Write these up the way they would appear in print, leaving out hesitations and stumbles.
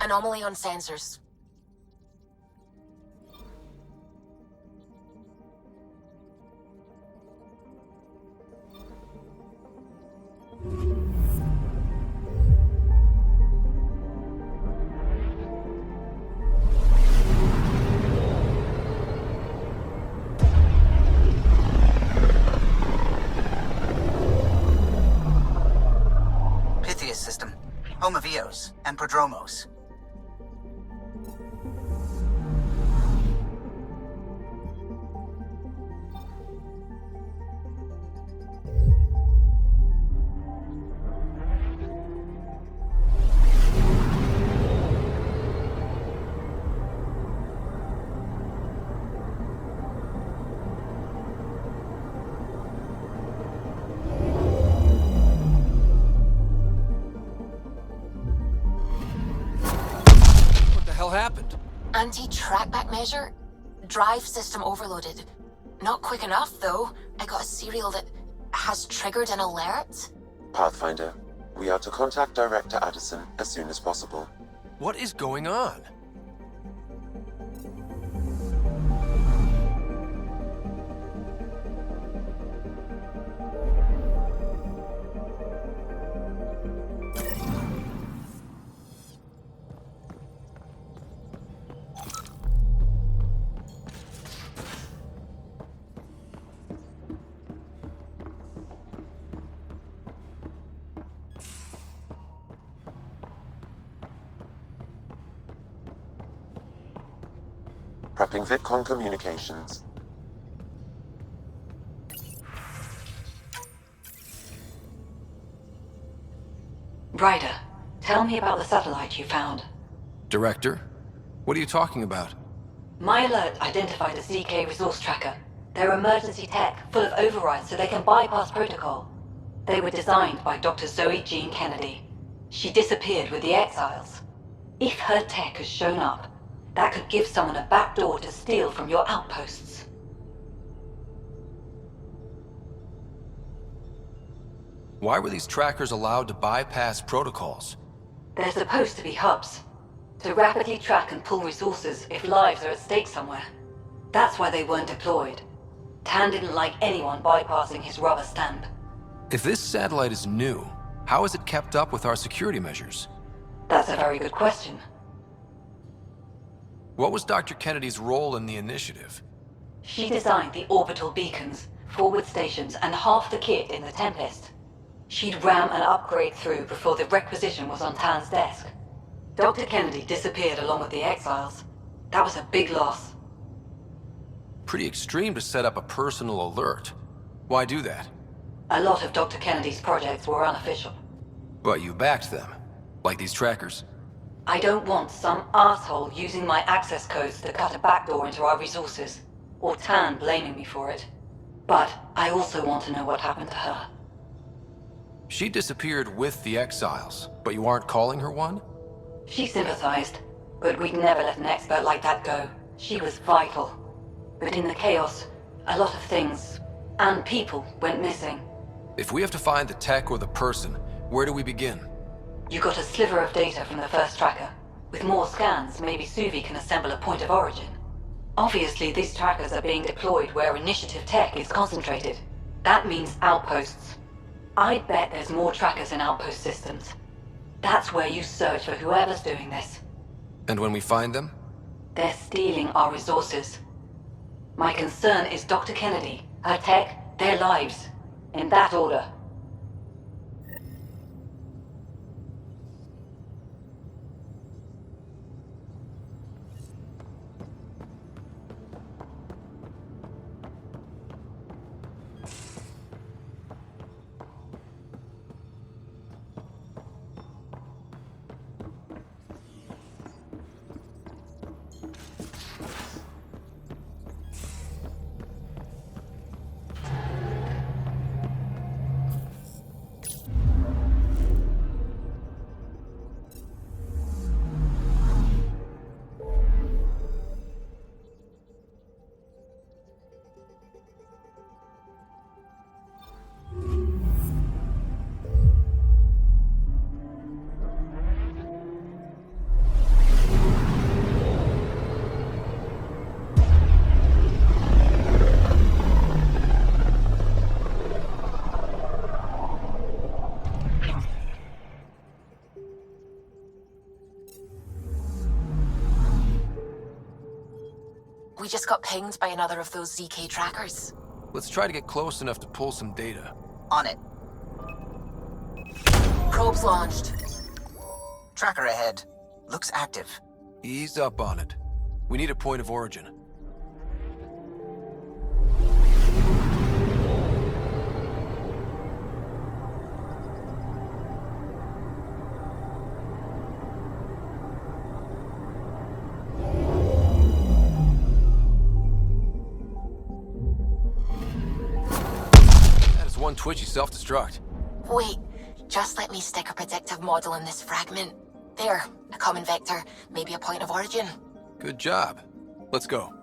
Anomaly on sensors. System, home of Eos and Prodromos. Happened? Anti-trackback measure? Drive system overloaded. Not quick enough, though. I got a serial that has triggered an alert. Pathfinder, we are to contact Director Addison as soon as possible. What is going on? Prepping VidCon communications. Ryder, tell me about the satellite you found. Director? What are you talking about? My alert identified a ZK resource tracker. They're emergency tech, full of overrides so they can bypass protocol. They were designed by Dr. Zoe Jean Kennedy. She disappeared with the Exiles. If her tech has shown up, that could give someone a backdoor to steal from your outposts. Why were these trackers allowed to bypass protocols? They're supposed to be hubs, to rapidly track and pull resources if lives are at stake somewhere. That's why they weren't deployed. Tan didn't like anyone bypassing his rubber stamp. If this satellite is new, how is it kept up with our security measures? That's a very good question. What was Dr. Kennedy's role in the initiative? She designed the orbital beacons, forward stations, and half the kit in the Tempest. She'd ram an upgrade through before the requisition was on Tan's desk. Dr. Kennedy disappeared along with the Exiles. That was a big loss. Pretty extreme to set up a personal alert. Why do that? A lot of Dr. Kennedy's projects were unofficial. But you backed them, like these trackers. I don't want some asshole using my access codes to cut a backdoor into our resources, or Tan blaming me for it. But I also want to know what happened to her. She disappeared with the Exiles, but you aren't calling her one? She sympathized, but we'd never let an expert like that go. She was vital. But in the chaos, a lot of things, and people, went missing. If we have to find the tech or the person, where do we begin? You got a sliver of data from the first tracker. With more scans, maybe Suvi can assemble a point of origin. Obviously, these trackers are being deployed where initiative tech is concentrated. That means outposts. I'd bet there's more trackers in outpost systems. That's where you search for whoever's doing this. And when we find them? They're stealing our resources. My concern is Dr. Kennedy, her tech, their lives. In that order. We just got pinged by another of those ZK trackers. Let's try to get close enough to pull some data. On it. Probes launched. Tracker ahead. Looks active. Ease up on it. We need a point of origin. That is one twitchy self-destruct. Wait, just let me stick a predictive model in this fragment. There, a common vector, maybe a point of origin. Good job. Let's go.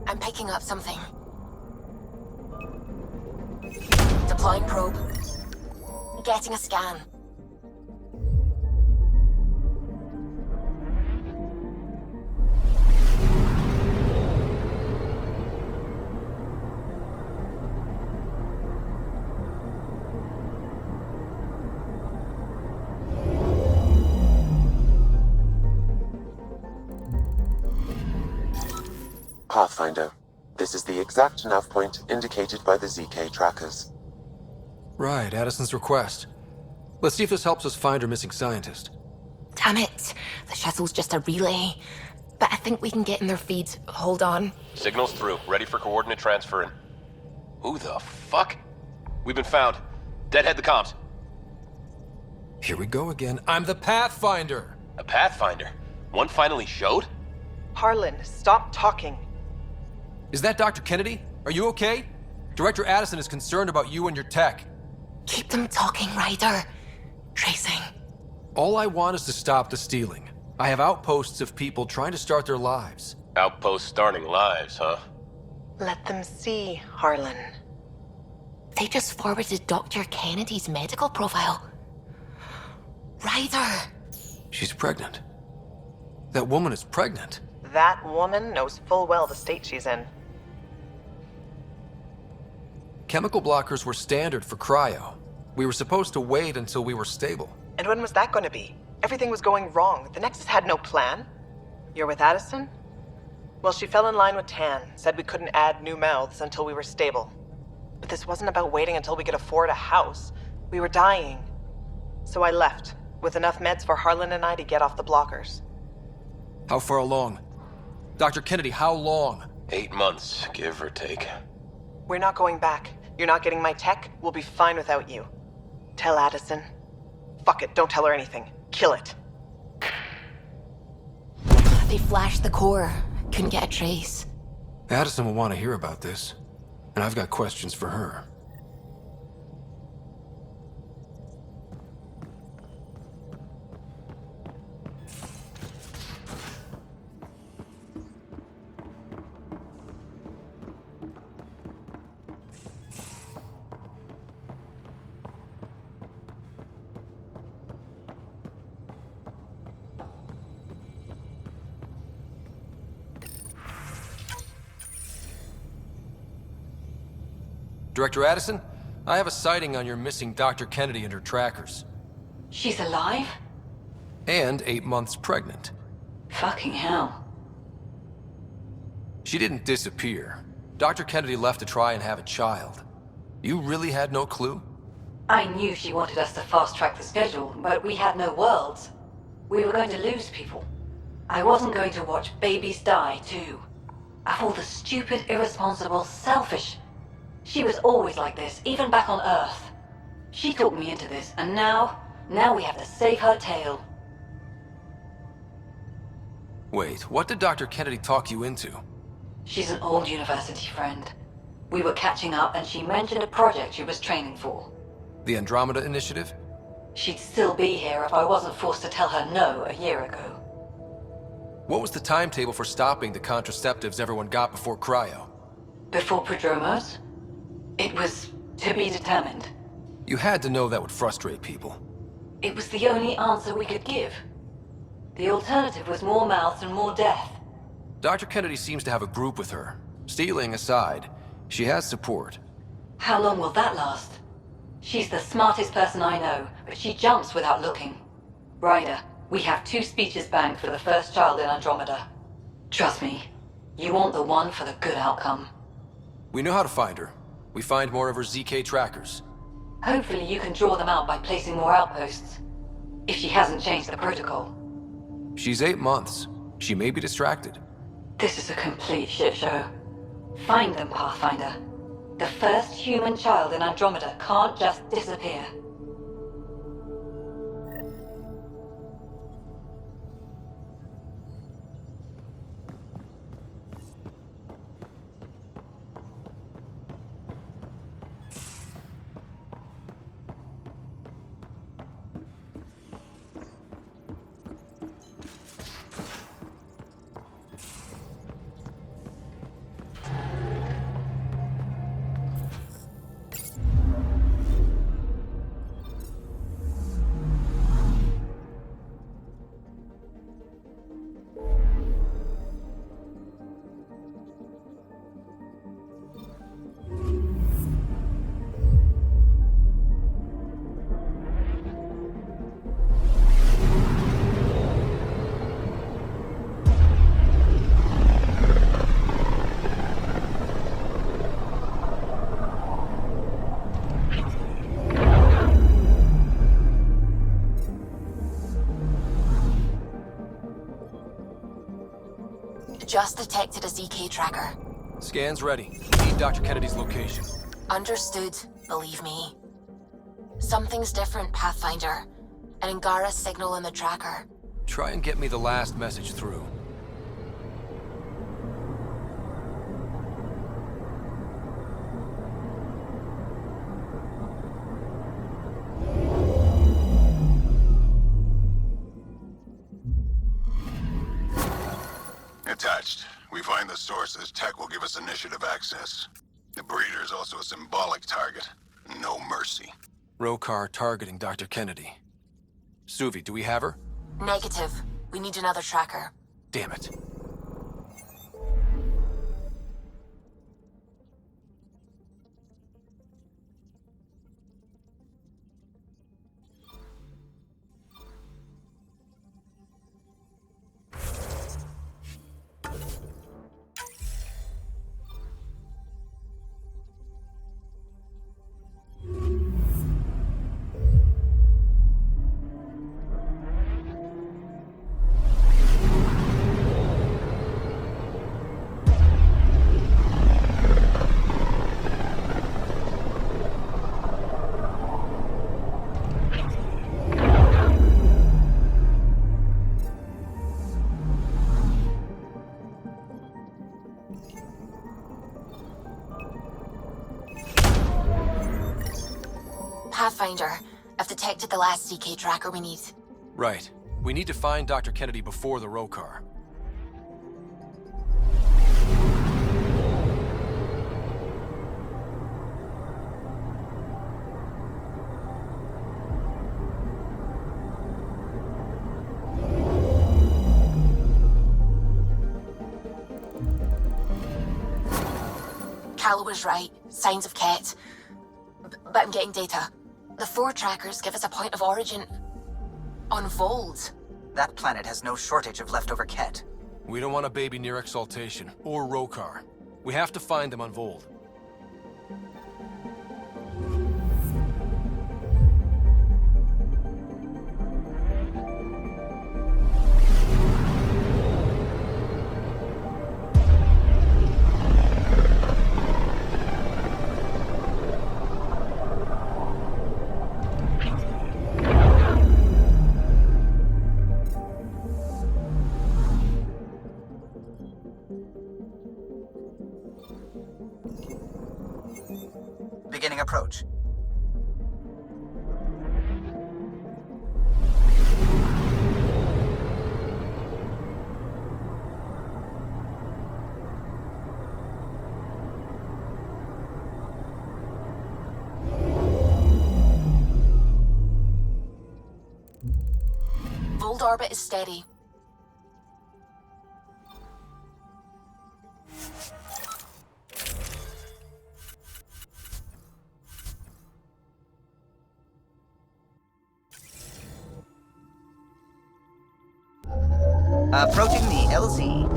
I'm picking up something. Deploying probe. Getting a scan. Pathfinder, this is the exact nav point indicated by the ZK trackers. Right, Addison's request. Let's see if this helps us find her missing scientist. Damn it. The shuttle's just a relay. But I think we can get in their feed. Hold on. Signal's through. Ready for coordinate transferring. Who the fuck? We've been found. Deadhead the comms. Here we go again. I'm the Pathfinder! A Pathfinder? One finally showed? Harlan, stop talking. Is that Dr. Kennedy? Are you okay? Director Addison is concerned about you and your tech. Keep them talking, Ryder. Tracing. All I want is to stop the stealing. I have outposts of people trying to start their lives. Outpost starting lives, huh? Let them see, Harlan. They just forwarded Dr. Kennedy's medical profile. Ryder! She's pregnant. That woman is pregnant. That woman knows full well the state she's in. Chemical blockers were standard for cryo. We were supposed to wait until we were stable. And when was that going to be? Everything was going wrong. The Nexus had no plan. You're with Addison? Well, she fell in line with Tan, said we couldn't add new mouths until we were stable. But this wasn't about waiting until we could afford a house. We were dying. So I left, with enough meds for Harlan and I to get off the blockers. How far along? Dr. Kennedy, how long? 8 months, give or take. We're not going back. You're not getting my tech. We'll be fine without you. Tell Addison. Fuck it, don't tell her anything. Kill it. They flashed the core. Couldn't get a trace. Addison will want to hear about this. And I've got questions for her. Director Addison, I have a sighting on your missing Dr. Kennedy and her trackers. She's alive? And 8 months pregnant. Fucking hell. She didn't disappear. Dr. Kennedy left to try and have a child. You really had no clue? I knew she wanted us to fast-track the schedule, but we had no worlds. We were going to lose people. I wasn't going to watch babies die, too. Of all the stupid, irresponsible, selfish... She was always like this, even back on Earth. She talked me into this, and now we have to save her tail. Wait, what did Dr. Kennedy talk you into? She's an old university friend. We were catching up, and she mentioned a project she was training for. The Andromeda initiative? She'd still be here if I wasn't forced to tell her no a year ago. What was the timetable for stopping the contraceptives everyone got before cryo? Before Prodromos? It was to be determined. You had to know that would frustrate people. It was the only answer we could give. The alternative was more mouths and more death. Dr. Kennedy seems to have a group with her. Stealing aside, she has support. How long will that last? She's the smartest person I know, but she jumps without looking. Ryder, we have 2 speeches banked for the first child in Andromeda. Trust me, you want the one for the good outcome. We know how to find her. We find more of her ZK trackers. Hopefully you can draw them out by placing more outposts. If she hasn't changed the protocol. She's 8 months. She may be distracted. This is a complete shit show. Find them, Pathfinder. The first human child in Andromeda can't just disappear. Just detected a ZK tracker. Scan's ready. Need Dr. Kennedy's location. Understood, believe me. Something's different, Pathfinder. An Angara signal in the tracker. Try and get me the last message through. Attached. We find the sources. Tech will give us initiative access. The breeder is also a symbolic target. No mercy. Rokar targeting Dr. Kennedy. Suvi, do we have her? Negative. We need another tracker. Damn it. Pathfinder, I've detected the last CK tracker we need. Right. We need to find Dr. Kennedy before the Rokar. Cal was right. Signs of Ket. But I'm getting data. The 4 trackers give us a point of origin on Vold. That planet has no shortage of leftover Ket. We don't want a baby near Exaltation, or Rokar. We have to find them on Vold. Beginning approach. orbit is steady. Approaching the LZ.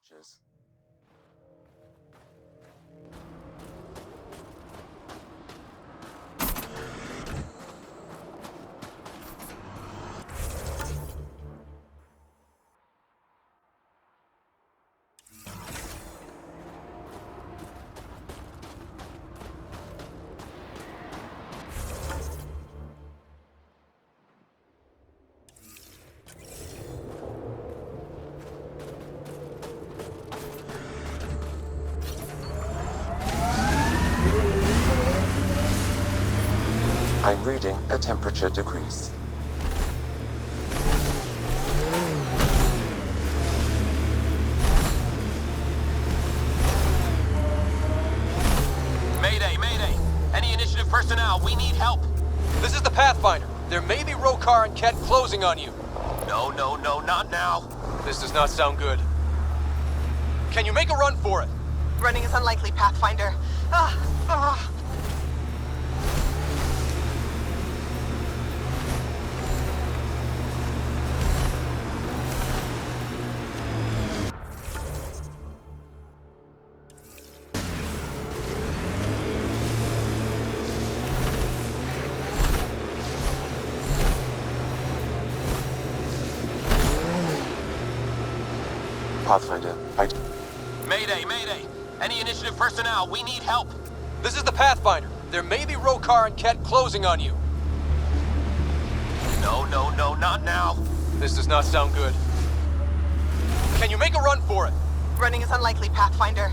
Temperatures. I'm reading a temperature decrease. Mayday, mayday! Any initiative personnel, we need help! This is the Pathfinder. There may be Rokar and Ket closing on you. No, no, no, not now. This does not sound good. Can you make a run for it? Running is unlikely, Pathfinder. Pathfinder, Mayday, mayday! Any initiative personnel, we need help! This is the Pathfinder. There may be Rokar and Ket closing on you. No, no, no, not now. This does not sound good. Can you make a run for it? Running is unlikely, Pathfinder.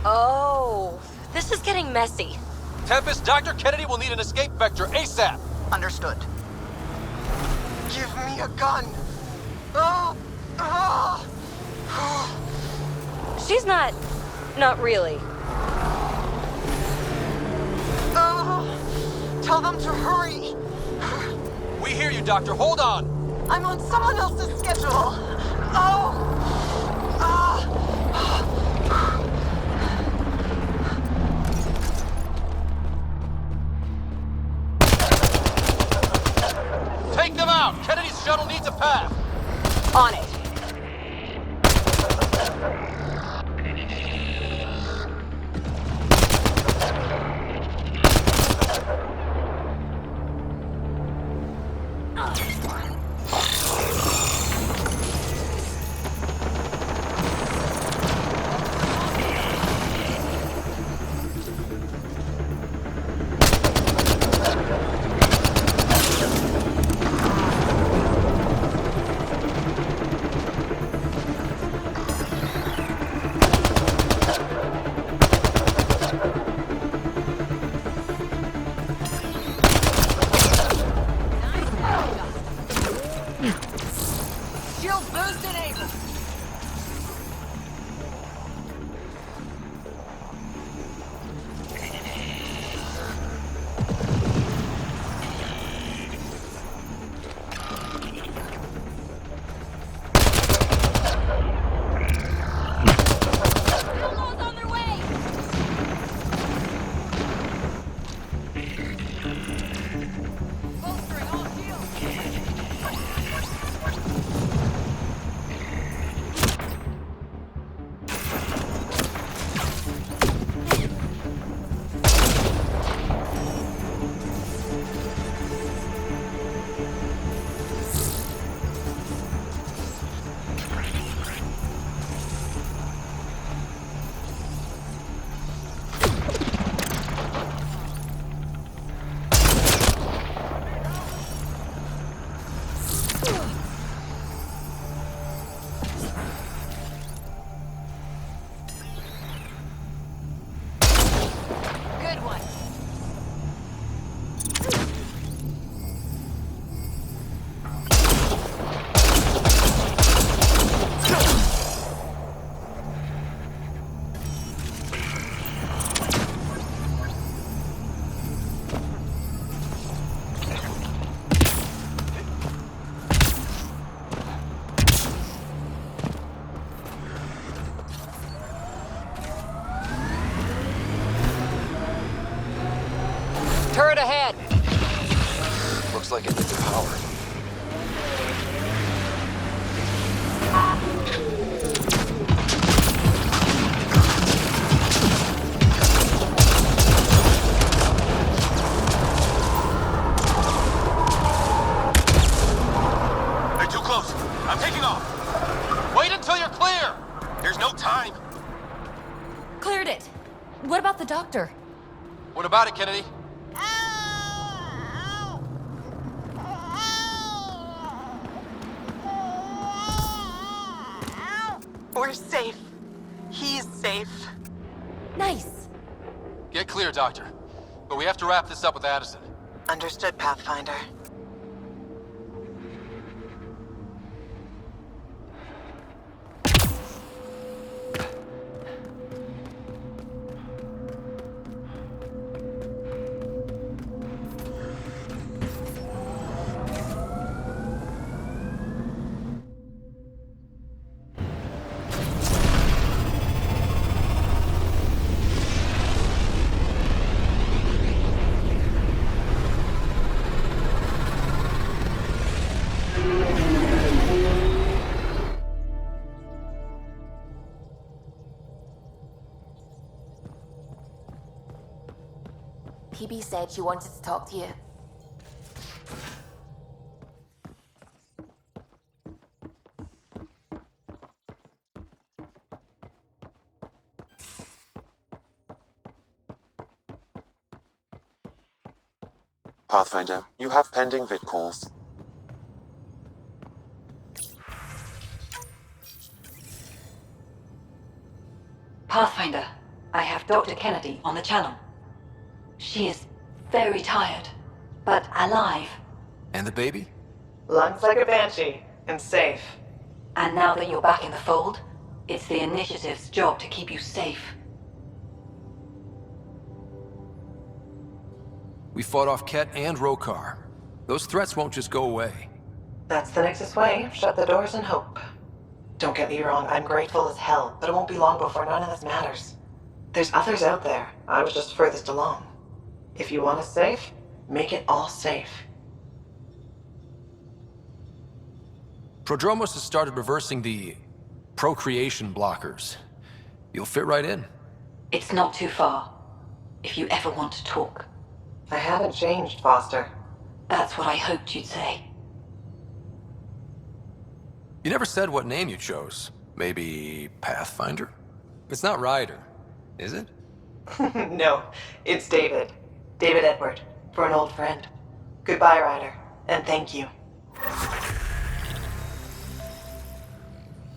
Oh, this is getting messy. Tempest, Dr. Kennedy will need an escape vector ASAP. Understood. Give me a gun. She's not really. Tell them to hurry. We hear you, Doctor. Hold on. I'm on someone else's schedule. Take them out. Kennedy's shuttle needs a path. On it. to power. They're too close. I'm taking off. Wait until you're clear. There's no time. Cleared it. What about the doctor? What about it, Kennedy? We're safe. He's safe. Nice. Get clear, Doctor. But we have to wrap this up with Addison. Understood, Pathfinder. PB said she wanted to talk to you. Pathfinder, you have pending vid calls. Pathfinder, I have Dr. Kennedy on the channel. She is very tired, but alive. And the baby? Lungs like a banshee, and safe. And now that you're back in the fold, it's the Initiative's job to keep you safe. We fought off Ket and Rokar. Those threats won't just go away. That's the Nexus way. Shut the doors and hope. Don't get me wrong, I'm grateful as hell, but it won't be long before none of this matters. There's others out there. I was just furthest along. If you want us safe, make it all safe. Prodromos has started reversing the procreation blockers. You'll fit right in. It's not too far, if you ever want to talk. I haven't changed, Foster. That's what I hoped you'd say. You never said what name you chose. Maybe Pathfinder? It's not Ryder, is it? No, it's David. David Edward, for an old friend. Goodbye, Ryder, and thank you.